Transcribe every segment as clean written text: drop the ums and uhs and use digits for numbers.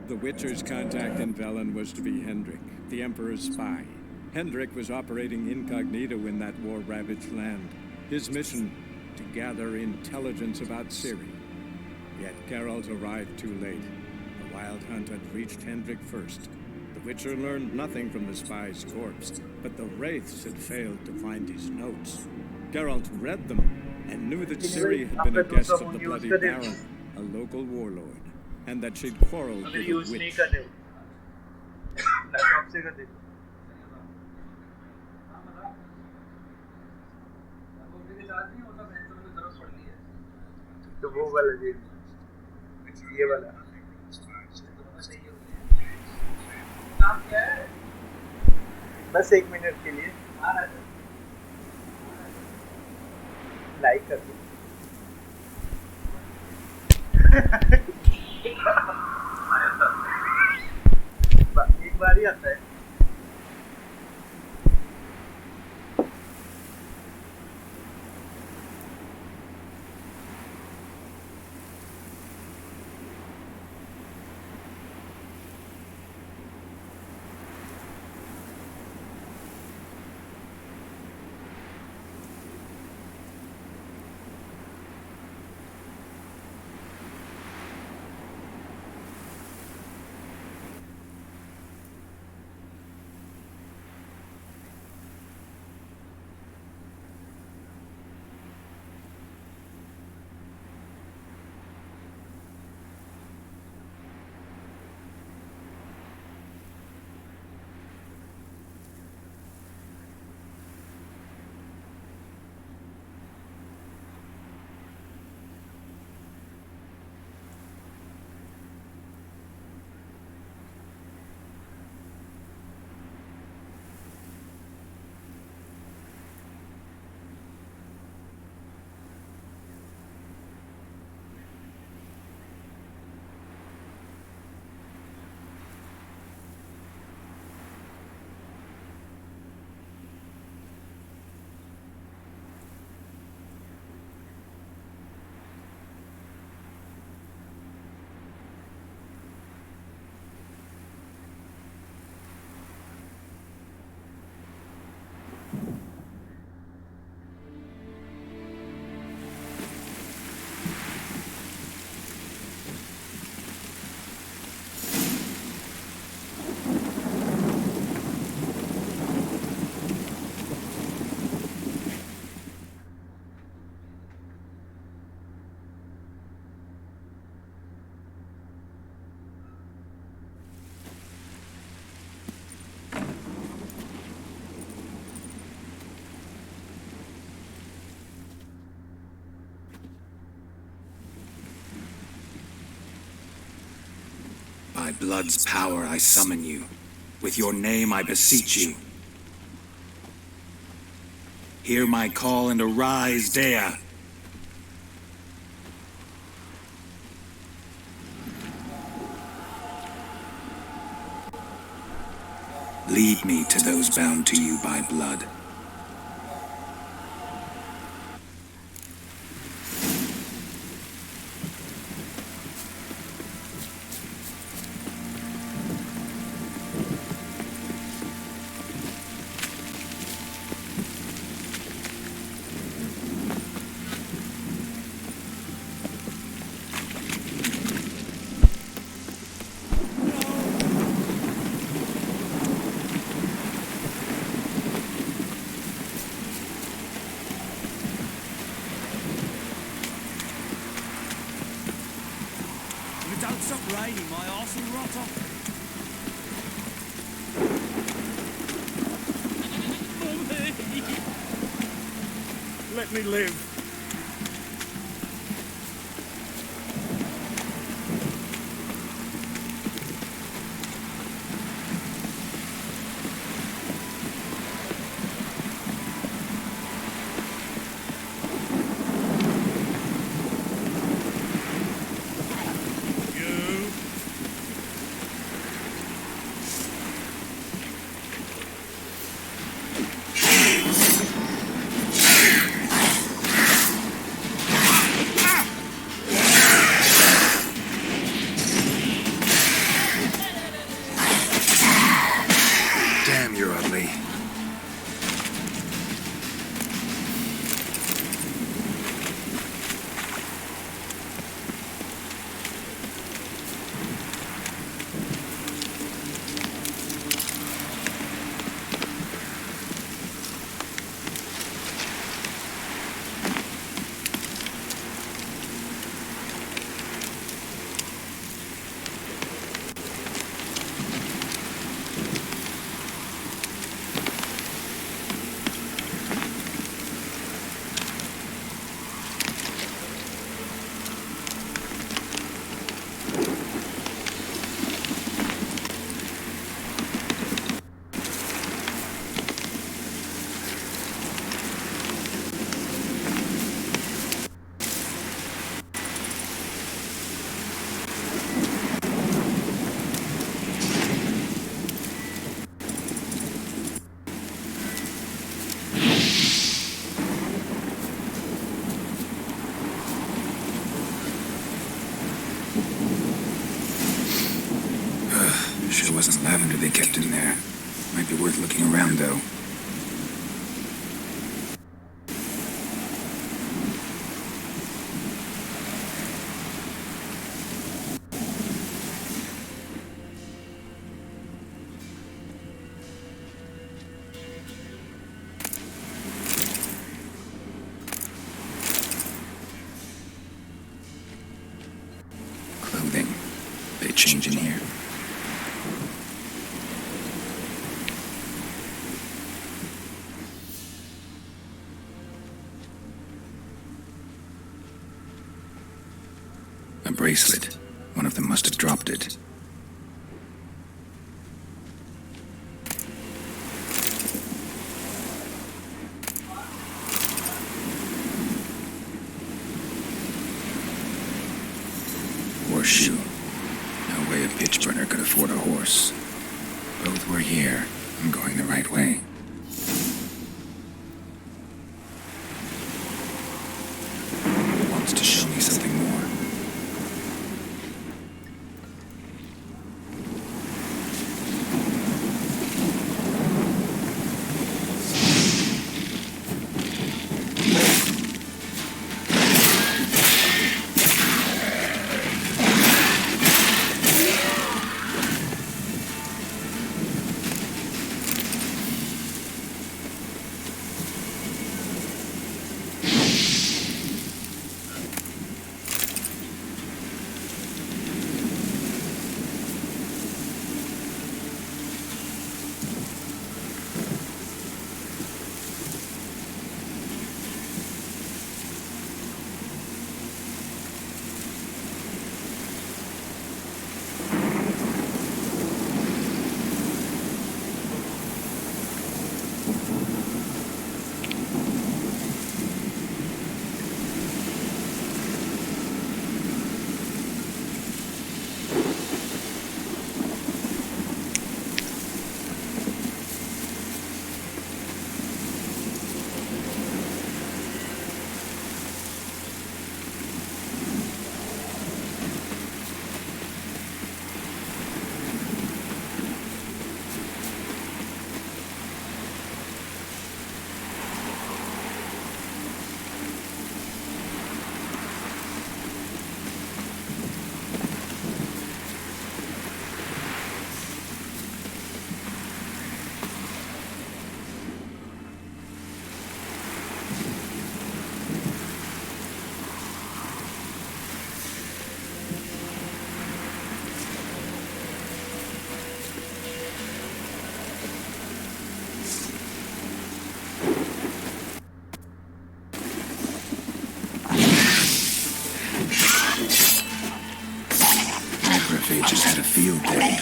The Witcher's contact in Velen was to be Hendrik, the Emperor's spy. Hendrik was operating incognito in that war-ravaged land. His mission, to gather intelligence about Ciri. Yet Geralt arrived too late. The Wild Hunt had reached Hendrik first. The Witcher learned nothing from the spy's corpse, but the Wraiths had failed to find his notes. Geralt read them and knew that Ciri had been a guest of the Bloody Baron, a local warlord, and that she'd quarreled with a witch. तो वो वाला ये वाला बस 1 minute के लिए like कर दो एक बार ही आता है By blood's power I summon you. With your name I beseech you. Hear my call and arise, Dea. Lead me to those bound to you by blood. Don't stop raining, my arse will rot off. Let me live. wasn't lavender they kept in there. Might be worth looking around, though. Clothing. They change in here. A bracelet. One of them must have dropped it. Horseshoe. No way a pitch burner could afford a horse. Both were here. I'm going the right way. Wants to show me something more. Just had a field day.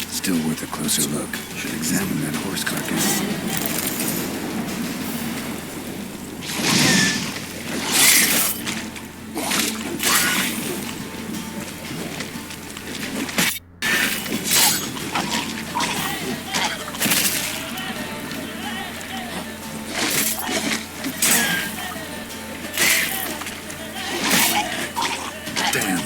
Still worth a closer look. Should examine that horse carcass. Damn.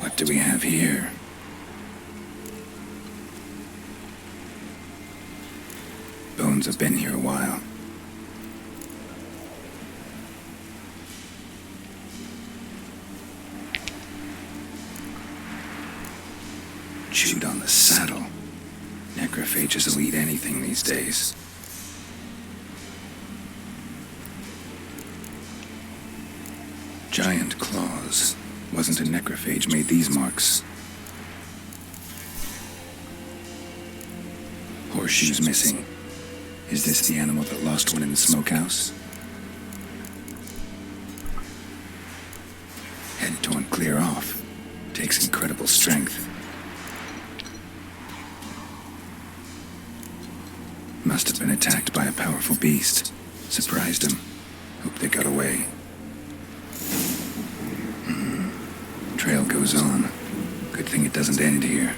What do we have here? Bones have been here a while. Chewed on the saddle. Necrophages will eat anything these days. Giant claws. Wasn't a necrophage made these marks. Horseshoes missing. Is this the animal that lost one in the smokehouse? Head torn clear off. Takes incredible strength. Must have been attacked by a powerful beast. Surprised him. Hope they got away. Trail goes on. Good thing it doesn't end here.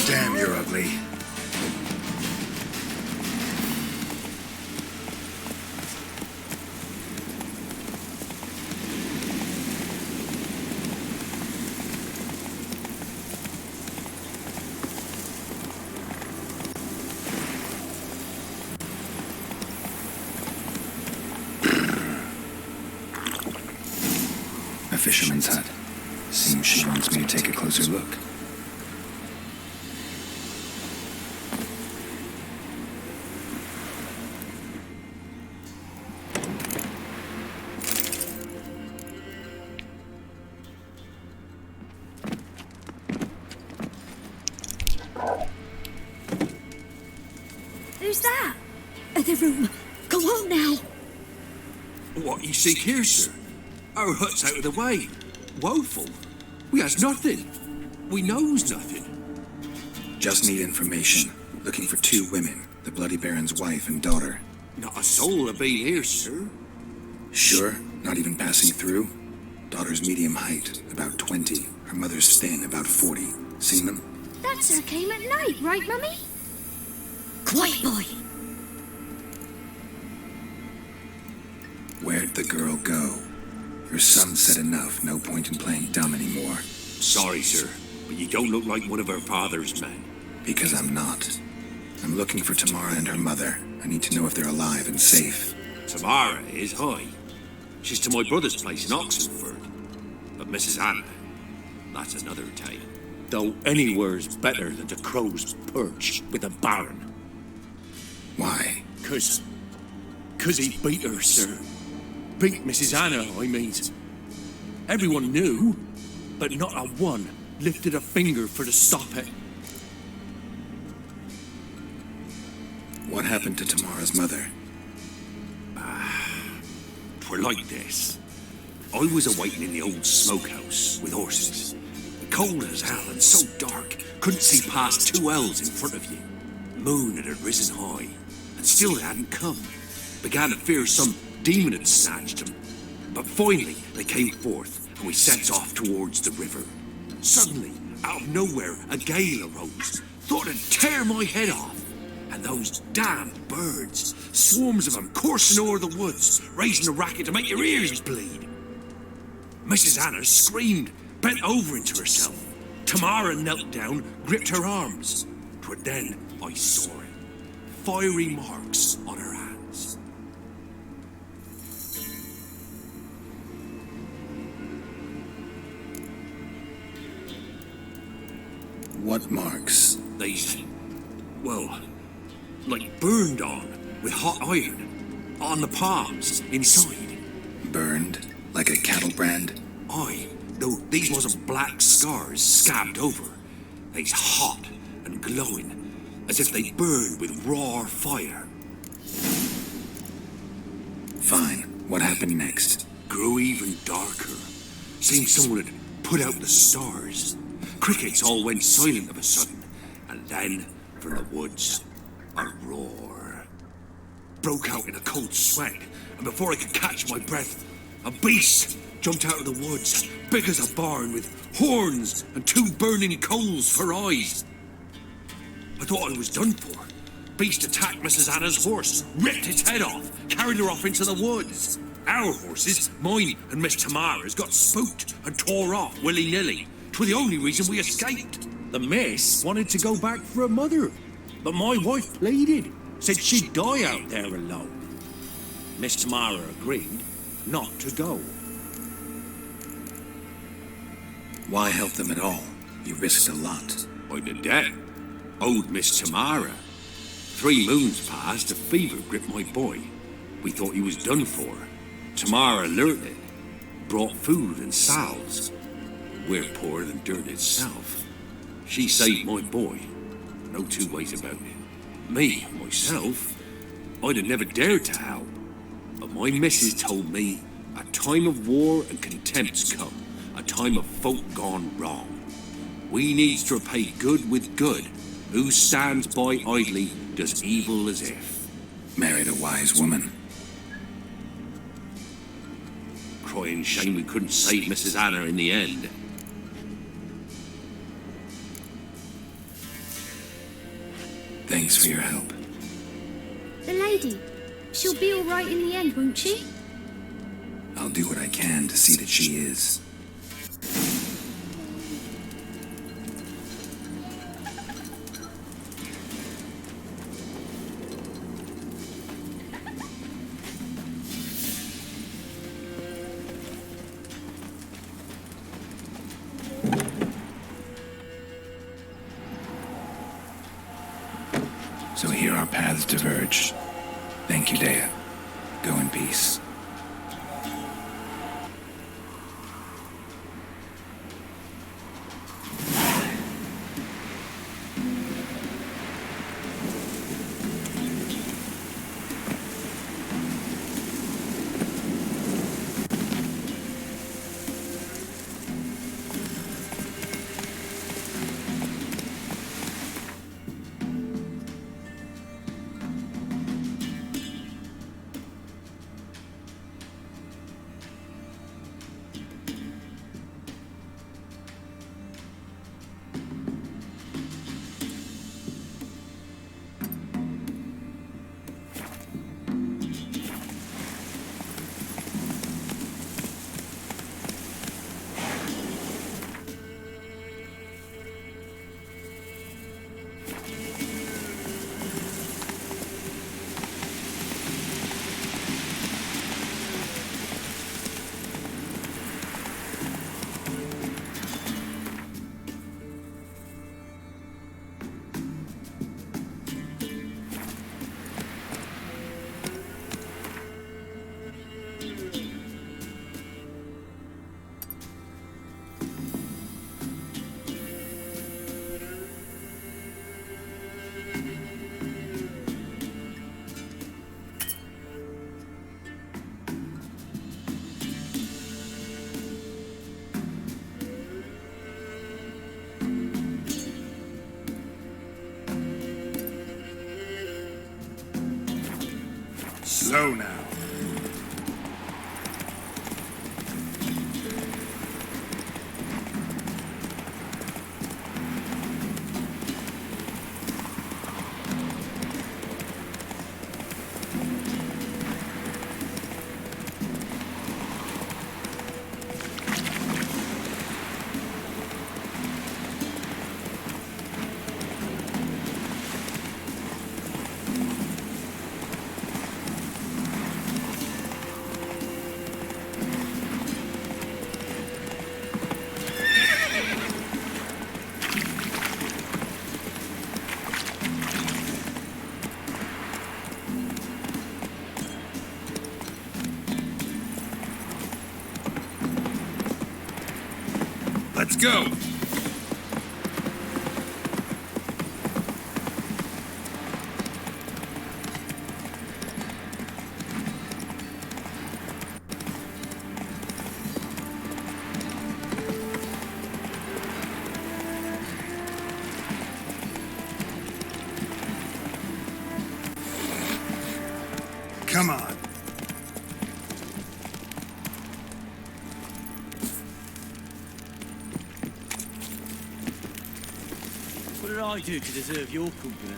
Damn, you're ugly. A fisherman's hut. Seems she wants me to take a closer look. Who's that? The room. Go on now. What you seek here, sir? Our hut's out of the way. Woeful. We has nothing. We knows nothing. Just need information. Looking for two women. The Bloody Baron's wife and daughter. Not a soul to be here, sir. Sure? Not even passing through? Daughter's medium height, about 20. Her mother's thin, about 40. Seen them? That sir came at night, right, Mummy? Quiet, boy. Where'd the girl go? Her son said enough, no point in playing dumb anymore. Sorry, sir, but you don't look like one of her father's men. Because I'm not. I'm looking for Tamara and her mother. I need to know if they're alive and safe. Tamara is high. She's to my brother's place in Oxenford. But Mrs. Anna, that's another tale. Though anywhere's better than the crow's perch with the Baron. Why? Cause he beat her, sir. Beat Mrs. Anna, I mean. Everyone knew, but not a one lifted a finger for to stop it. What happened to Tamara's mother? Twere like this. I was awaiting in the old smokehouse with horses. Cold as hell and so dark, couldn't see past 2 ells in front of you. Moon had risen high, and still it hadn't come. Began to fear some demon had snatched him. But finally, they came forth, and we set off towards the river. Suddenly, out of nowhere, a gale arose. Thought it'd tear my head off. And those damn birds, swarms of them coursing o'er the woods, raising a racket to make your ears bleed. Mrs. Anna screamed, bent over into herself. Tamara knelt down, gripped her arms. 'Twere then I saw it. Fiery marks on her hands. What marks? Well, like burned on, with hot iron, on the palms, inside. Burned? Like a cattle brand? Aye, though these wasn't black scars scabbed over. They's hot and glowing, as if they burned with raw fire. Fine. What happened next? Grew even darker. Seemed someone had put out the stars. Crickets all went silent of a sudden, and then, from the woods, a roar. Broke out in a cold sweat, and before I could catch my breath, a beast jumped out of the woods, big as a barn, with horns and 2 burning coals for eyes. I thought I was done for. Beast attacked Mrs. Anna's horse, ripped its head off, carried her off into the woods. Our horses, mine and Miss Tamara's, got spooked and tore off willy-nilly. 'Twere the only reason we escaped. The miss wanted to go back for her mother, but my wife pleaded, said she'd die out there alone. Miss Tamara agreed not to go. Why help them at all? You risked a lot. By the debt, owed Miss Tamara. 3 moons passed, a fever gripped my boy. We thought he was done for. Tamara alerted, brought food and salves. We're poorer than dirt itself. She saved my boy. No 2 ways about it. Me, myself, I'd have never dared to help. But my missus told me a time of war and contempt's come, a time of folk gone wrong. We needs to repay good with good. Who stands by idly does evil as if. Married a wise woman. Crying shame we couldn't save Mrs. Anna in the end. Thanks for your help. The lady. She'll be all right in the end, won't she? I'll do what I can to see that she is. So here our paths diverged. Thank you, Dea. Go in peace. Slow now. go. Come on. What did I do to deserve your company?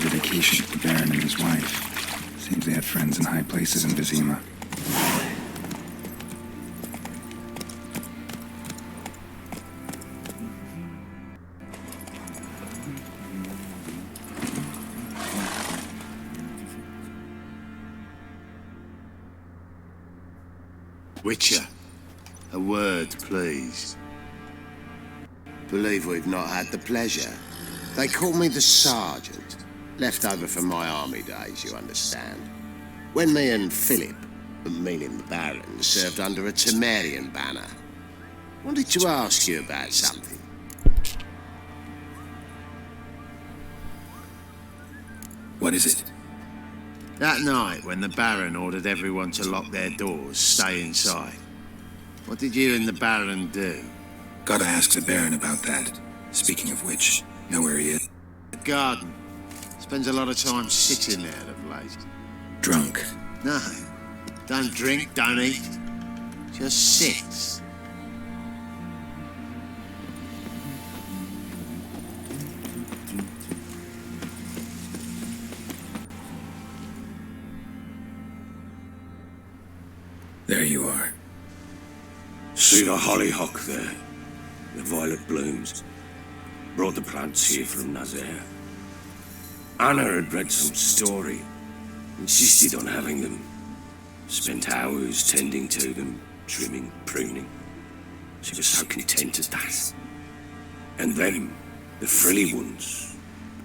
Dedication to the Baron and his wife. Seems they had friends in high places in Vizima. Witcher, a word, please. Believe we've not had the pleasure. They call me the Sergeant. Left over from my army days, you understand. When me and Philip, meaning the Baron, served under a Temerian banner. Wanted to ask you about something. What is it? That night, when the Baron ordered everyone to lock their doors, stay inside. What did you and the Baron do? Gotta ask the Baron about that. Speaking of which, know where he is? The garden. Spends a lot of time sitting there of late. Drunk. No. Don't drink, don't eat. Just sits. There you are. See the hollyhock there? The violet blooms. Brought the plants here from Nazaire. Anna had read some story. Insisted on having them. Spent hours tending to them, trimming, pruning. She was so content at that. And then, the frilly ones,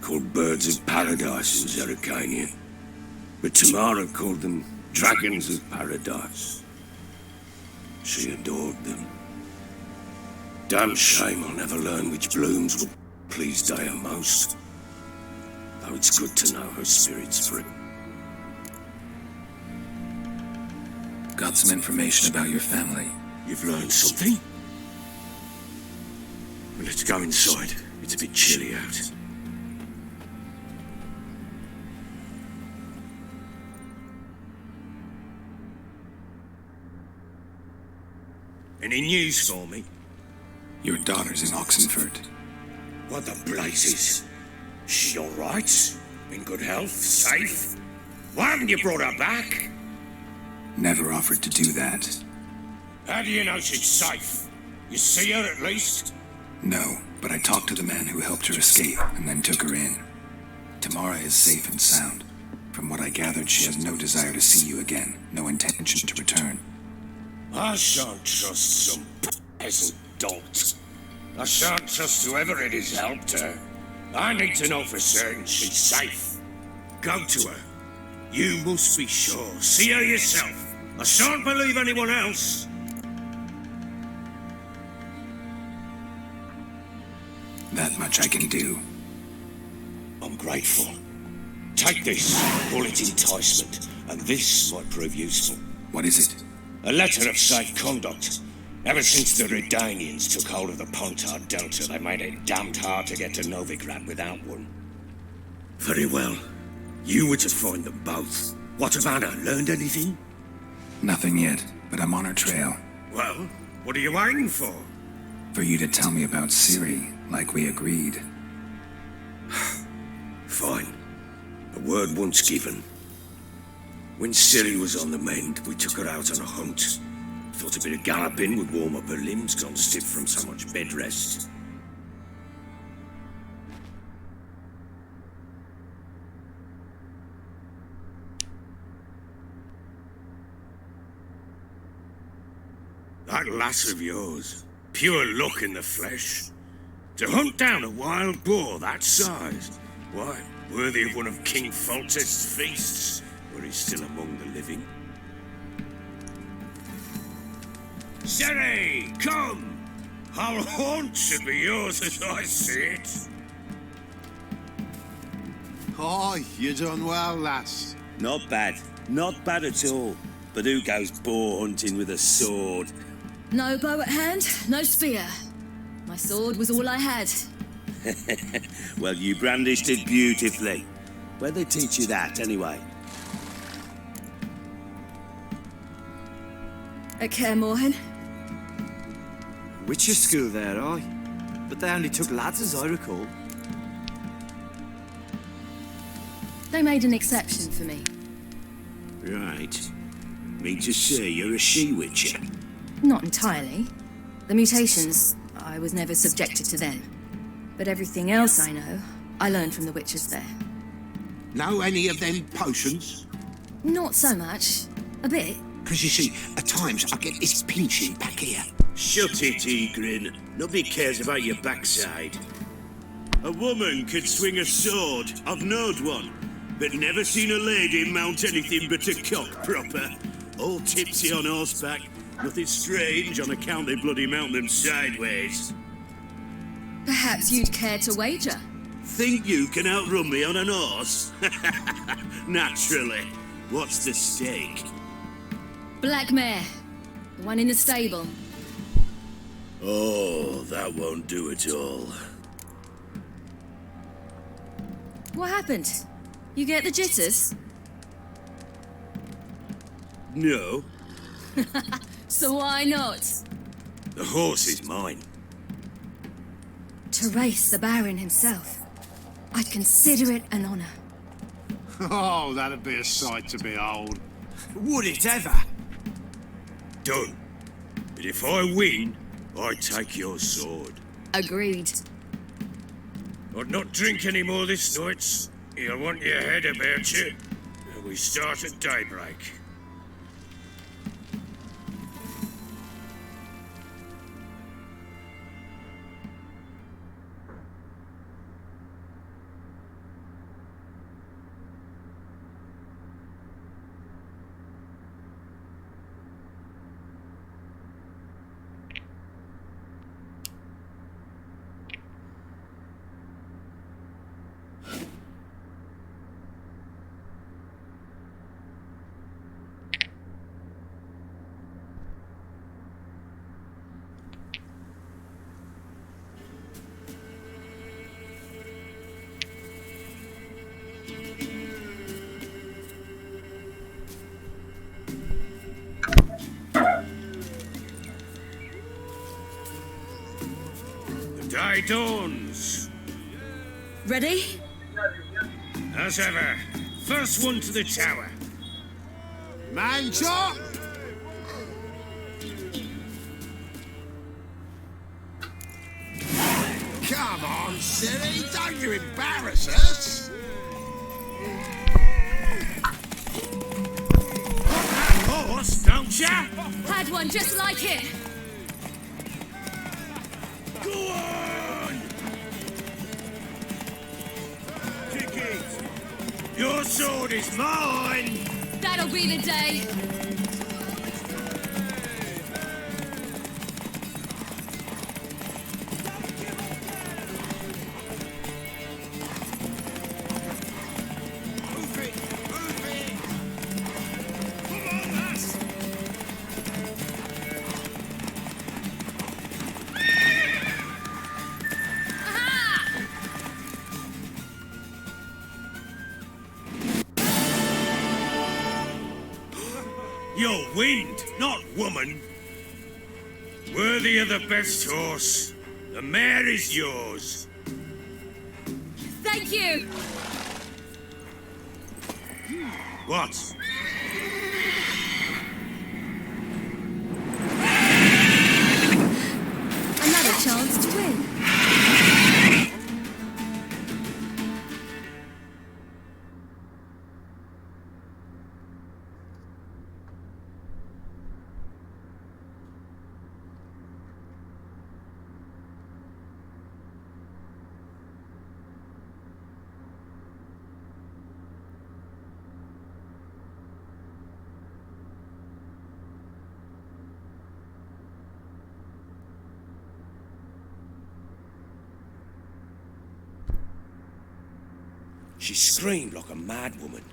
called birds of paradise in Zerrikania. But Tamara called them dragons of paradise. She adored them. Damn shame I'll never learn which blooms would please Daya most. Though it's good to know her spirit's free. Got some information about your family. You've learned something? Well, let's go inside. It's a bit chilly out. Any news for me? Your daughter's in Oxenford. What the blazes? She all right? In good health? Safe? Why haven't you brought her back? Never offered to do that. How do you know she's safe? You see her at least? No, but I talked to the man who helped her escape and then took her in. Tamara is safe and sound. From what I gathered, she has no desire to see you again, no intention to return. I shan't trust some peasant dolt. I shan't trust whoever it is helped her. I need to know for certain she's safe. Go to her. You must be sure. See her yourself. I shan't believe anyone else. That much I can do. I'm grateful. Take this. Call it enticement. And this might prove useful. What is it? A letter of safe conduct. Ever since the Redanians took hold of the Pontard Delta, they made it damned hard to get to Novigrad without one. Very well. You were to find them both. What of Anna? Learned anything? Nothing yet, but I'm on her trail. Well, what are you waiting for? For you to tell me about Ciri, like we agreed. Fine. A word once given. When Ciri was on the mend, we took her out on a hunt. Thought a bit of galloping would warm up her limbs, gone stiff from so much bed rest. That lass of yours, pure luck in the flesh. To hunt down a wild boar that size, why, worthy of one of King Foltest's feasts, were he still among the living. Sherry, come! Our haunt should be yours as I see it. Aye, you done well, lass. Not bad. Not bad at all. But who goes boar hunting with a sword? No bow at hand, no spear. My sword was all I had. Well, you brandished it beautifully. Where'd they teach you that, anyway? At Kaer Morhen. Witcher school there, aye. But they only took lads, as I recall. They made an exception for me. Right. Mean to say you're a she-witcher? Not entirely. The mutations, I was never subjected to them. But everything else I know, I learned from the witches there. Know any of them potions? Not so much. A bit. Because you see, at times I get this pinching back here. Shut it, Egrin. Nobody cares about your backside. A woman could swing a sword. I've knowed one. But never seen a lady mount anything but a cock proper. All tipsy on horseback. Nothing strange on account they bloody mount them sideways. Perhaps you'd care to wager? Think you can outrun me on an horse? Naturally. What's the stake? Black mare. The one in the stable. Oh, that won't do it all. What happened? You get the jitters? No. So why not? The horse is mine. To race the Baron himself. I'd consider it an honor. Oh, that'd be a sight to behold. Would it ever? Done. But if I win, I take your sword. Agreed. I'd not drink any more this night. You'll want your head about you. We start at daybreak. Day dawns. Ready? As ever, first one to the tower. Man chop! Come on, silly, don't you embarrass us! Horse, don't ya? Had one just like it. Go on! Kick it! Your sword is mine! That'll be the day. Move it! Move it! Come on, lass! You're wind, not woman. Worthy of the best horse. The mare is yours. Thank you. What? Another chance to win. She screamed like a madwoman.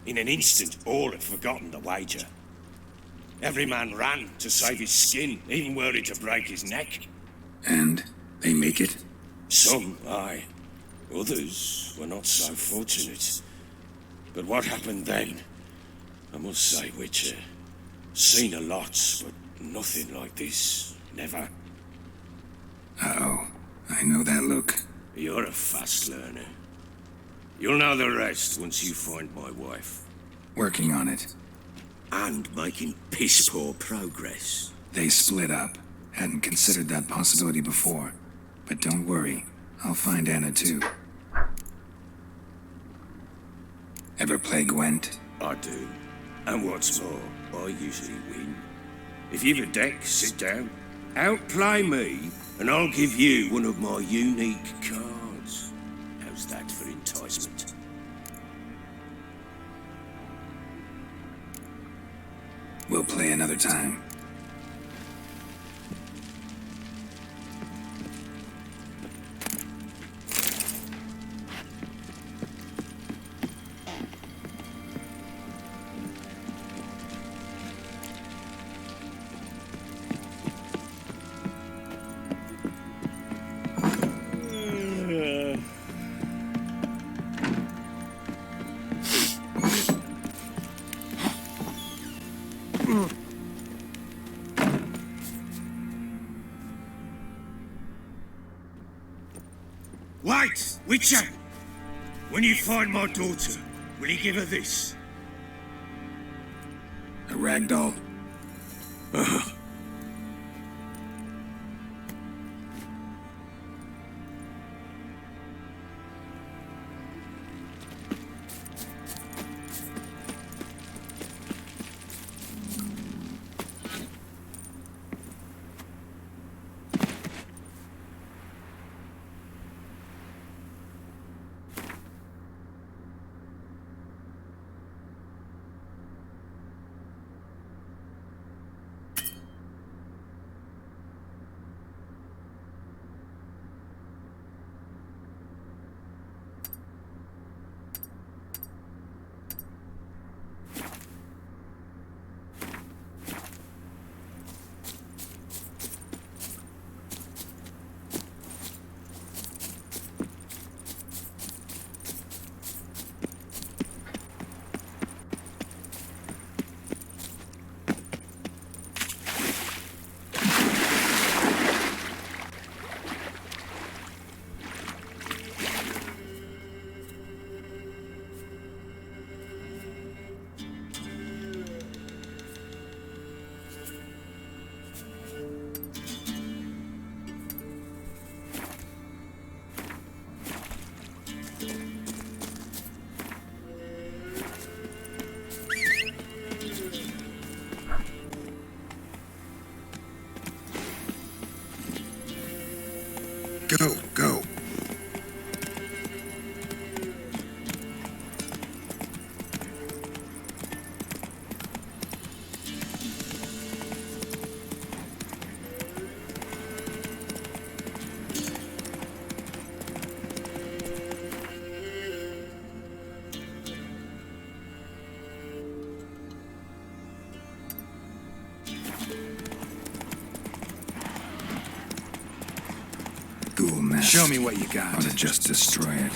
In an instant, all had forgotten the wager. Every man ran to save his skin, even worried to break his neck. And they make it? Some, aye. Others were not so fortunate. But what happened then? I must say, Witcher, seen a lot, but nothing like this. Never. Uh-oh. I know that look. You're a fast learner. You'll know the rest once you find my wife. Working on it. And making piss-poor progress. They split up. Hadn't considered that possibility before. But don't worry. I'll find Anna too. Ever play Gwent? I do. And what's more, I usually win. If you've a deck, sit down. Outplay me, and I'll give you one of my unique cards. How's that for enticement? We'll play another time. Wait, Witcher! When you find my daughter, will you give her this? A ragdoll? Go, go. Ghoul nest. Show me what you got. Ought to just destroy it.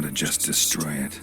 to just destroy it.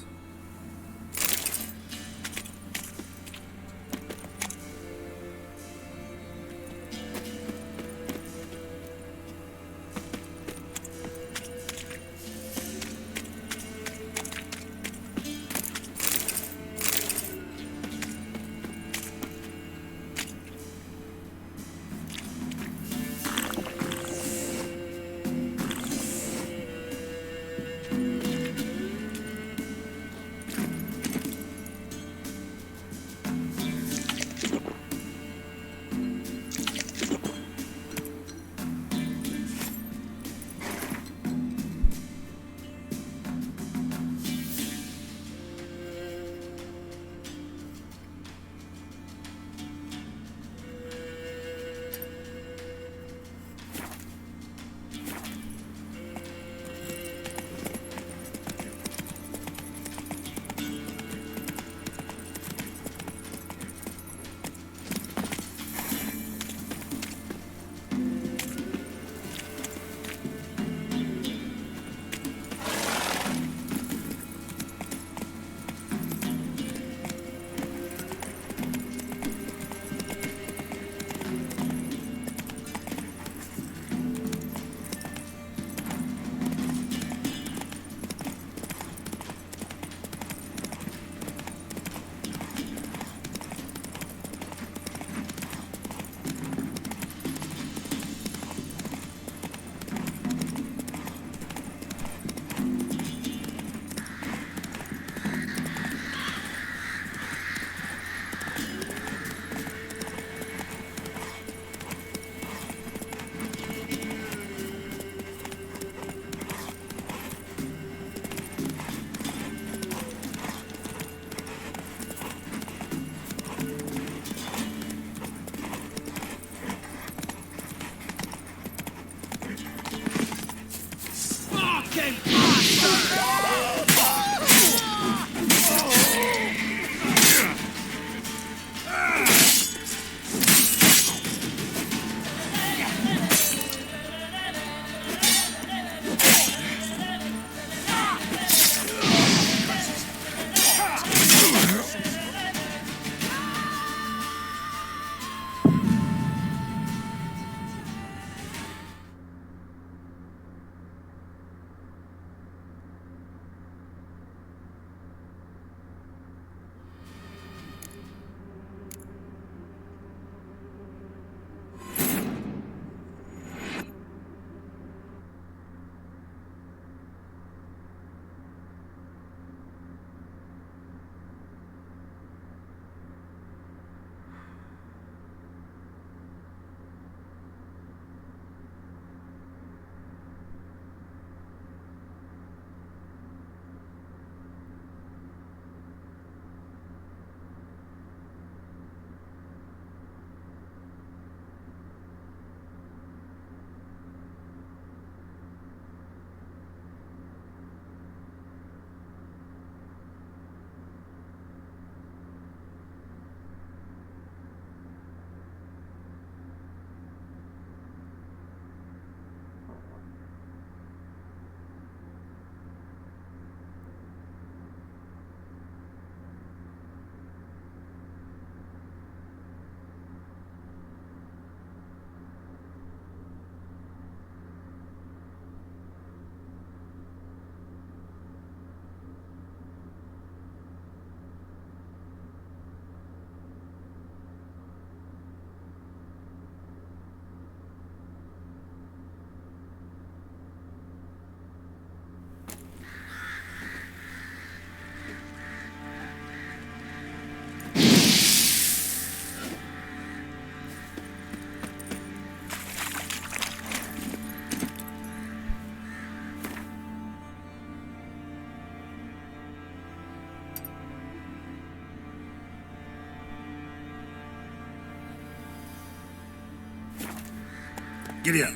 Giddy up.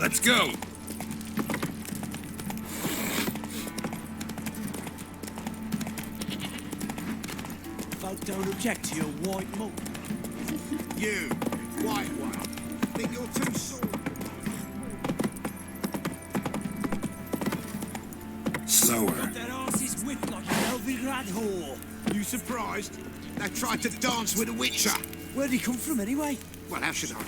Let's go. Folk don't object to your white malt. You, white one. Think you're too sore? Slower. That arse is whipped like a Belgrade whore. You surprised? They tried to dance with a witcher. Where'd he come from anyway? Well, how should I know?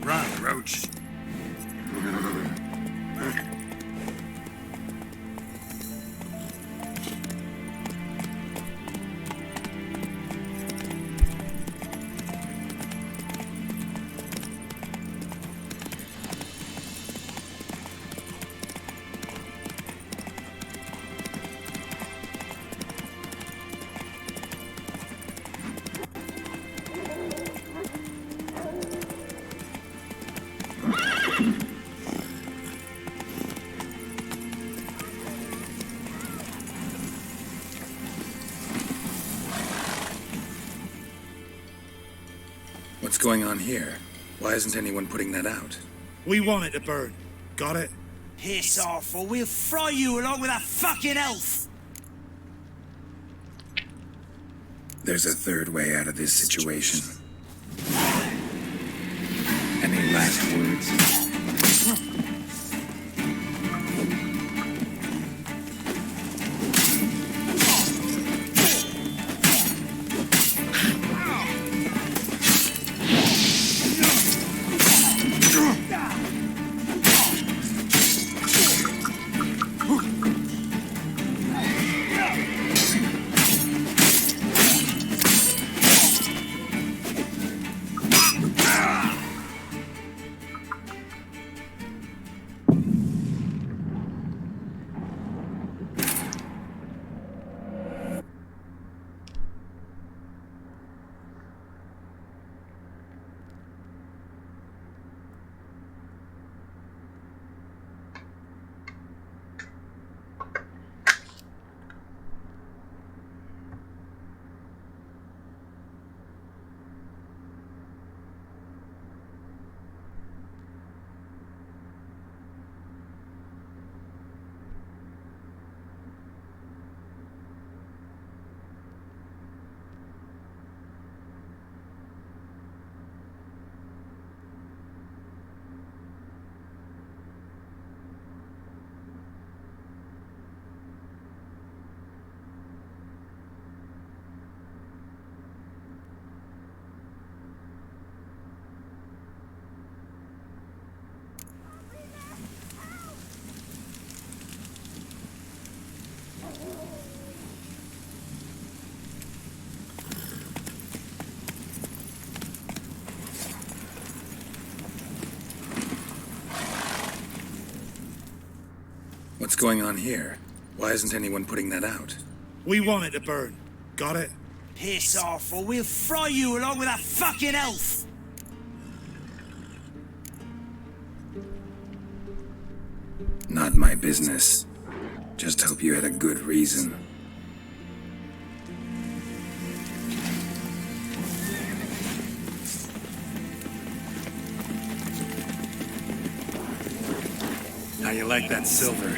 Run, Roach. What's going on here? Why isn't anyone putting that out? We want it to burn. Got it? Piss off, or we'll fry you along with that fucking elf! There's a third way out of this situation. Any last words? What's going on here? Why isn't anyone putting that out? We want it to burn. Got it? Piss off, or we'll fry you along with that fucking elf! Not my business. Just hope you had a good reason. How you like that silver?